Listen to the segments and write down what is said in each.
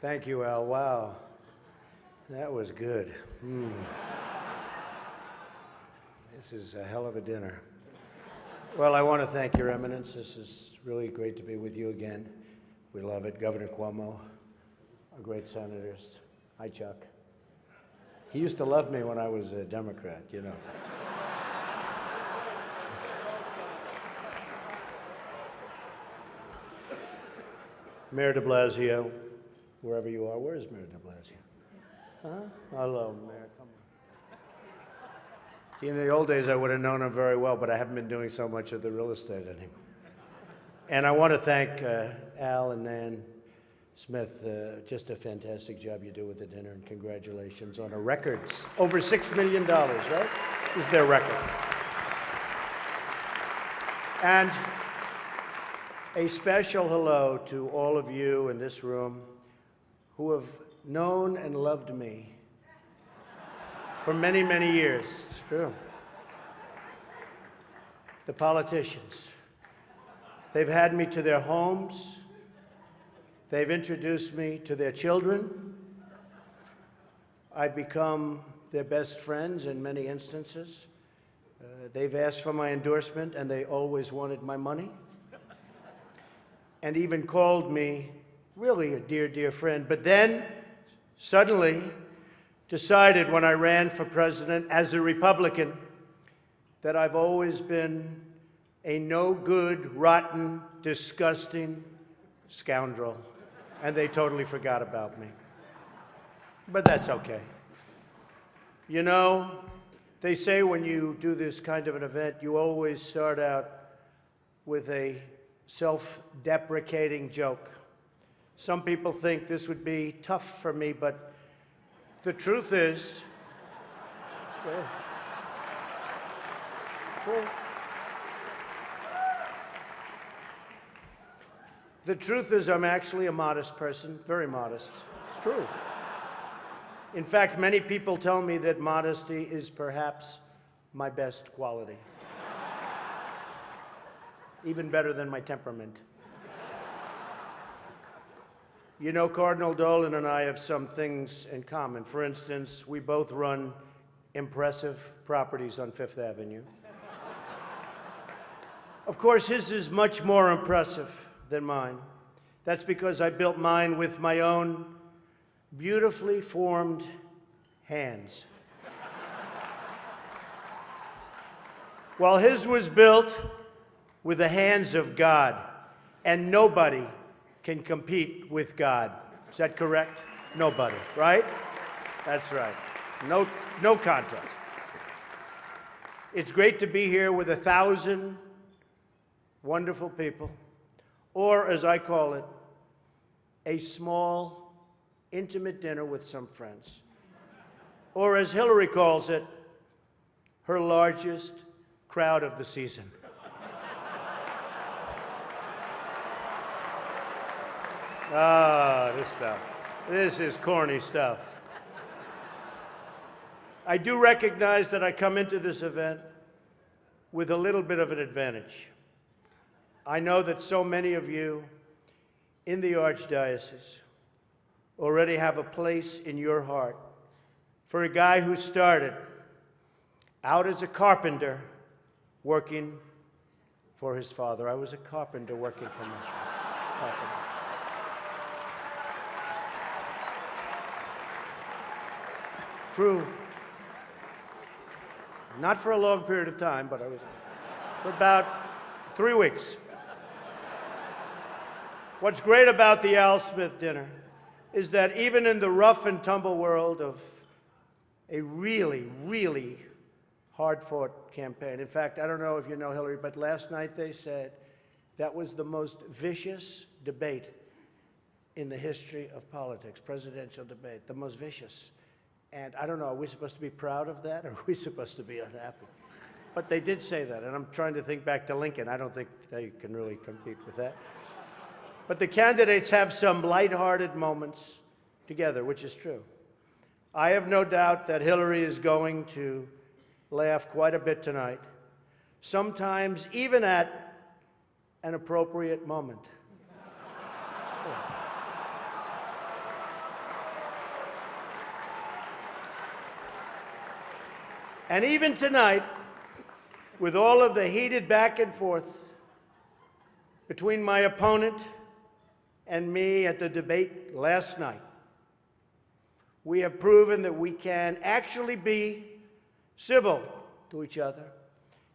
Thank you, Al. Wow. That was good. This is a hell of a dinner. Well, I want to thank Your Eminence. This is really great to be with you again. We love it. Governor Cuomo, our great senators. Hi, Chuck. He used to love me when I was a Democrat, you know. Mayor de Blasio, wherever you are. Where is Mayor de Blasio? Huh? Hello, Mayor. Come on. See, in the old days, I would have known him very well, but I haven't been doing so much of the real estate anymore. And I want to thank Al and Nan Smith. Just a fantastic job you do with the dinner, and congratulations on a record. Over $6 million, right? Is their record. And a special hello to all of you in this room who have known and loved me for many, many years. It's true. The politicians. They've had me to their homes. They've introduced me to their children. I've become their best friends in many instances. They've asked for my endorsement, and they always wanted my money. And even called me really a dear, dear friend. But then, suddenly, decided when I ran for president as a Republican that I've always been a no-good, rotten, disgusting scoundrel. And they totally forgot about me. But that's okay. You know, they say when you do this kind of an event, you always start out with a self-deprecating joke. Some people think this would be tough for me, but the truth is, the truth is I'm actually a modest person, very modest. It's true. In fact, many people tell me that modesty is perhaps my best quality. Even better than my temperament. You know, Cardinal Dolan and I have some things in common. For instance, we both run impressive properties on Fifth Avenue. Of course, his is much more impressive than mine. That's because I built mine with my own beautifully formed hands. While his was built with the hands of God, and nobody can compete with God. Is that correct? Nobody, right? That's right. No contest. It's great to be here with 1,000 wonderful people, or as I call it, a small, intimate dinner with some friends. Or as Hillary calls it, her largest crowd of the season. Ah, this stuff. This is corny stuff. I do recognize that I come into this event with a little bit of an advantage. I know that so many of you in the Archdiocese already have a place in your heart for a guy who started out as a carpenter working for his father. I was a carpenter working for my father. True. Not for a long period of time, but I was for about 3 weeks. What's great about the Al Smith dinner is that even in the rough and tumble world of a really, really hard-fought campaign. In fact, I don't know if you know Hillary, but last night they said that was the most vicious debate in the history of politics, presidential debate, the most vicious. And I don't know, are we supposed to be proud of that, or are we supposed to be unhappy? But they did say that, and I'm trying to think back to Lincoln. I don't think they can really compete with that. But the candidates have some lighthearted moments together, which is true. I have no doubt that Hillary is going to laugh quite a bit tonight, sometimes even at an appropriate moment. And even tonight, with all of the heated back and forth between my opponent and me at the debate last night, we have proven that we can actually be civil to each other.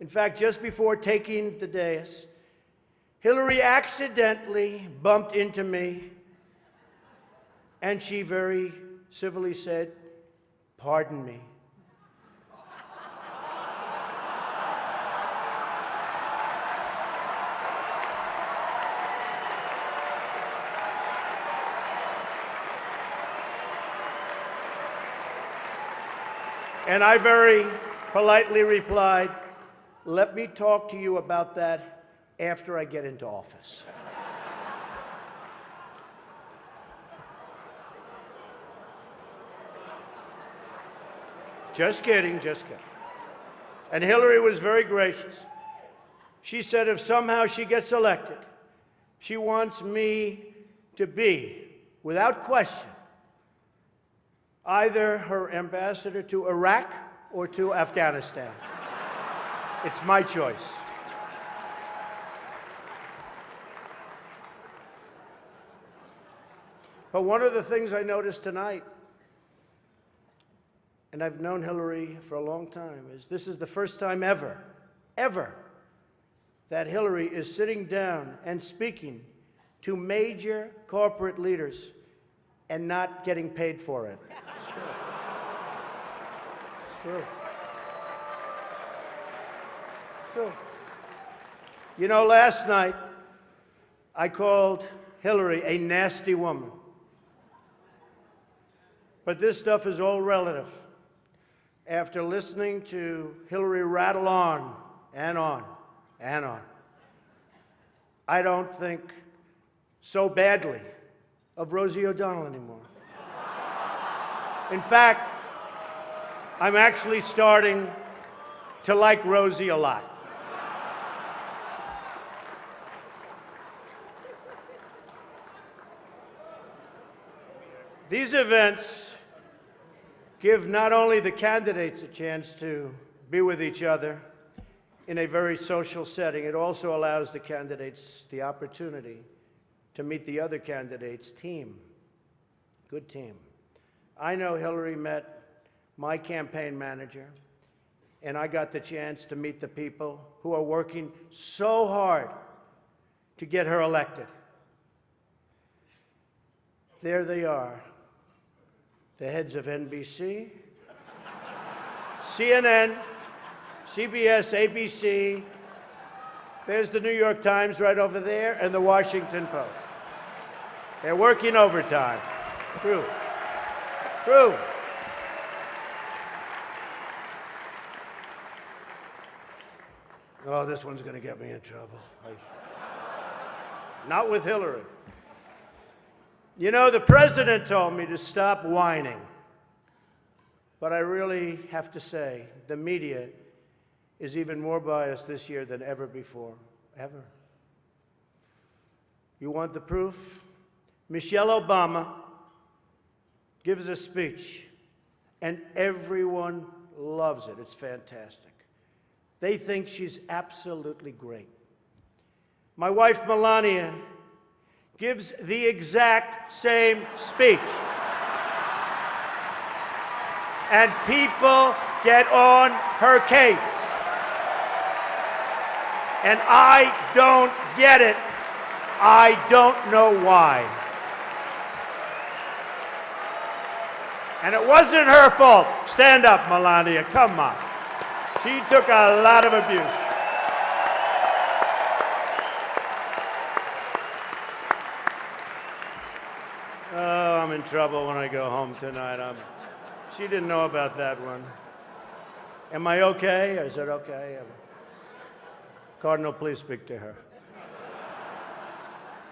In fact, just before taking the dais, Hillary accidentally bumped into me, and she very civilly said, "Pardon me." And I very politely replied, "Let me talk to you about that after I get into office." Just kidding, just kidding. And Hillary was very gracious. She said if somehow she gets elected, she wants me to be, without question, either her ambassador to Iraq or to Afghanistan. It's my choice. But one of the things I noticed tonight, and I've known Hillary for a long time, is this is the first time ever, that Hillary is sitting down and speaking to major corporate leaders and not getting paid for it. It's true. It's true. It's true. You know, last night, I called Hillary a nasty woman. But this stuff is all relative. After listening to Hillary rattle on and on and on, I don't think so badly of Rosie O'Donnell anymore. In fact, I'm actually starting to like Rosie a lot. These events give not only the candidates a chance to be with each other in a very social setting, it also allows the candidates the opportunity to meet the other candidates' team. Good team. I know Hillary met my campaign manager, and I got the chance to meet the people who are working so hard to get her elected. There they are, the heads of NBC, CNN, CBS, ABC. There's the New York Times right over there, and the Washington Post. They're working overtime. True. True. Oh, this one's going to get me in trouble. Not with Hillary. You know, the president told me to stop whining. But I really have to say, the media is even more biased this year than ever before. Ever. You want the proof? Michelle Obama gives a speech, and everyone loves it. It's fantastic. They think she's absolutely great. My wife, Melania, gives the exact same speech. And people get on her case. And I don't get it. I don't know why. And it wasn't her fault. Stand up, Melania. Come on. She took a lot of abuse. Oh, I'm in trouble when I go home tonight. She didn't know about that one. Am I okay? Is it okay? Cardinal, please speak to her.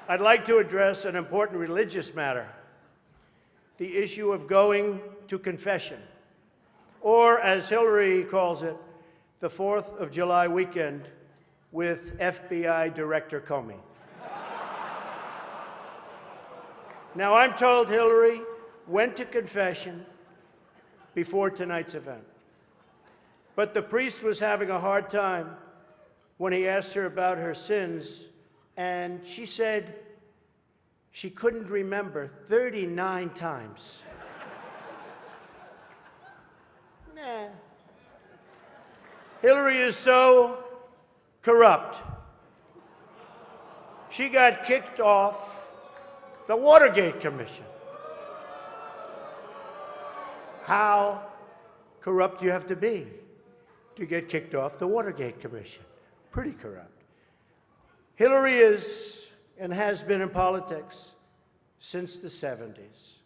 I'd like to address an important religious matter, the issue of going to confession, or as Hillary calls it, the 4th of July weekend with FBI Director Comey. Now, I'm told Hillary went to confession before tonight's event. But the priest was having a hard time when he asked her about her sins, and she said she couldn't remember 39 times. Nah. Hillary is so corrupt. She got kicked off the Watergate Commission. How corrupt do you have to be to get kicked off the Watergate Commission? Pretty corrupt. Hillary is and has been in politics since the 70s.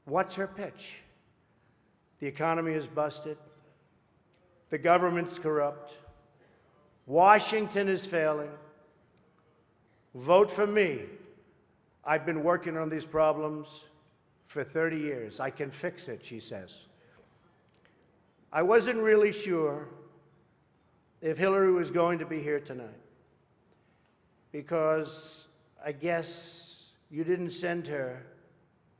What's her pitch? The economy is busted. The government's corrupt. Washington is failing. Vote for me. I've been working on these problems for 30 years. I can fix it, she says. I wasn't really sure if Hillary was going to be here tonight, because I guess you didn't send her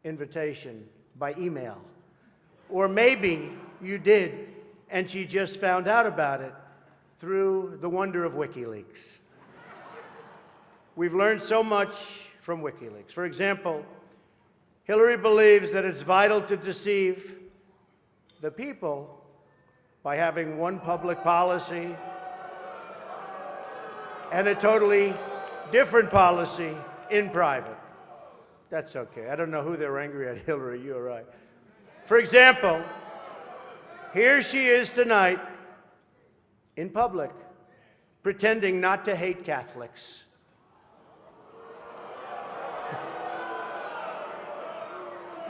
invitation by email. Or maybe you did, and she just found out about it through the wonder of WikiLeaks. We've learned so much from WikiLeaks. For example, Hillary believes that it's vital to deceive the people by having one public policy and a totally different policy in private. That's okay. I don't know who they're angry at, Hillary, you're right. For example, here she is tonight in public, pretending not to hate Catholics.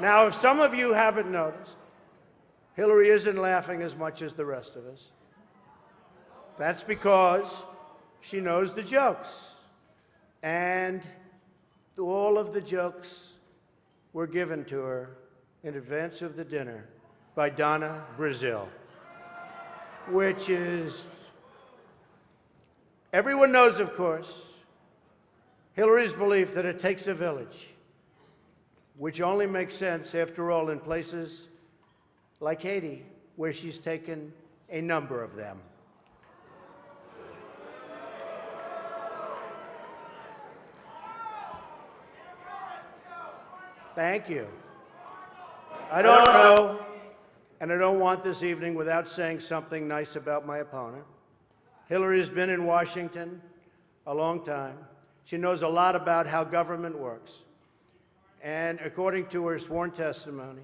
Now, if some of you haven't noticed, Hillary isn't laughing as much as the rest of us. That's because she knows the jokes. And all of the jokes were given to her in advance of the dinner by Donna Brazile, which is, everyone knows, of course, Hillary's belief that it takes a village, which only makes sense, after all, in places like Haiti, where she's taken a number of them. Thank you. I don't know, and I don't want this evening without saying something nice about my opponent. Hillary has been in Washington a long time. She knows a lot about how government works. And according to her sworn testimony,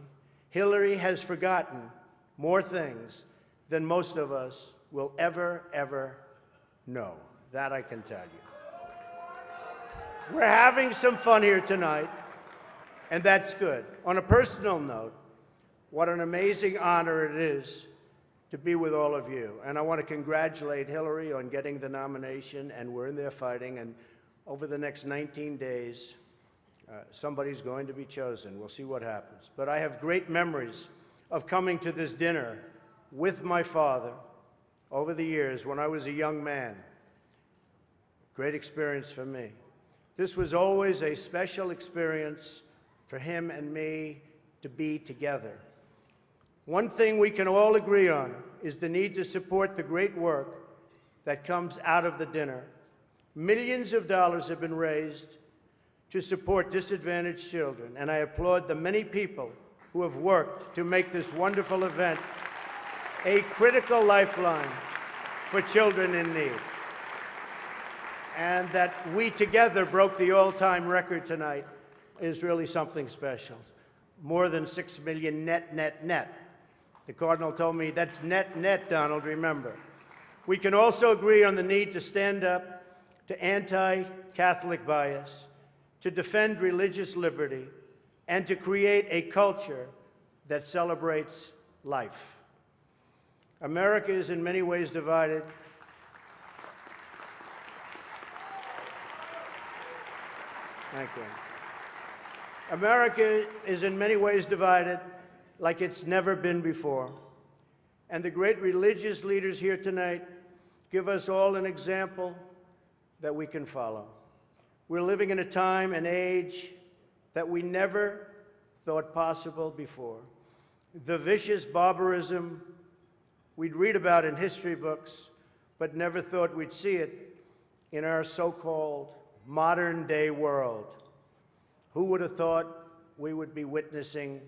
Hillary has forgotten more things than most of us will ever know. That I can tell you. We're having some fun here tonight, and that's good. On a personal note, what an amazing honor it is to be with all of you. And I want to congratulate Hillary on getting the nomination, and we're in there fighting, and over the next 19 days, somebody's going to be chosen. We'll see what happens. But I have great memories of coming to this dinner with my father over the years when I was a young man. Great experience for me. This was always a special experience for him and me to be together. One thing we can all agree on is the need to support the great work that comes out of the dinner. Millions of dollars have been raised to support disadvantaged children, and I applaud the many people who have worked to make this wonderful event a critical lifeline for children in need. And that we together broke the all-time record tonight is really something special. More than 6 million net. The Cardinal told me that's net, Donald, remember. We can also agree on the need to stand up to anti-Catholic bias, to defend religious liberty, and to create a culture that celebrates life. America is in many ways divided. Thank you. America is in many ways divided like it's never been before. And the great religious leaders here tonight give us all an example that we can follow. We're living in a time and age that we never thought possible before. The vicious barbarism we'd read about in history books, but never thought we'd see it in our so-called modern-day world. Who would have thought we would be witnessing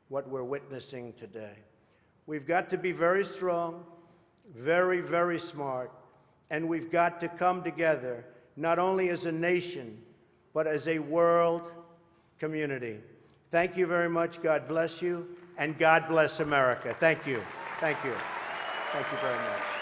what we're witnessing today? We've got to be very strong, very, very smart, and we've got to come together, not only as a nation, but as a world community. Thank you very much. God bless you, and God bless America. Thank you. Thank you. Thank you very much.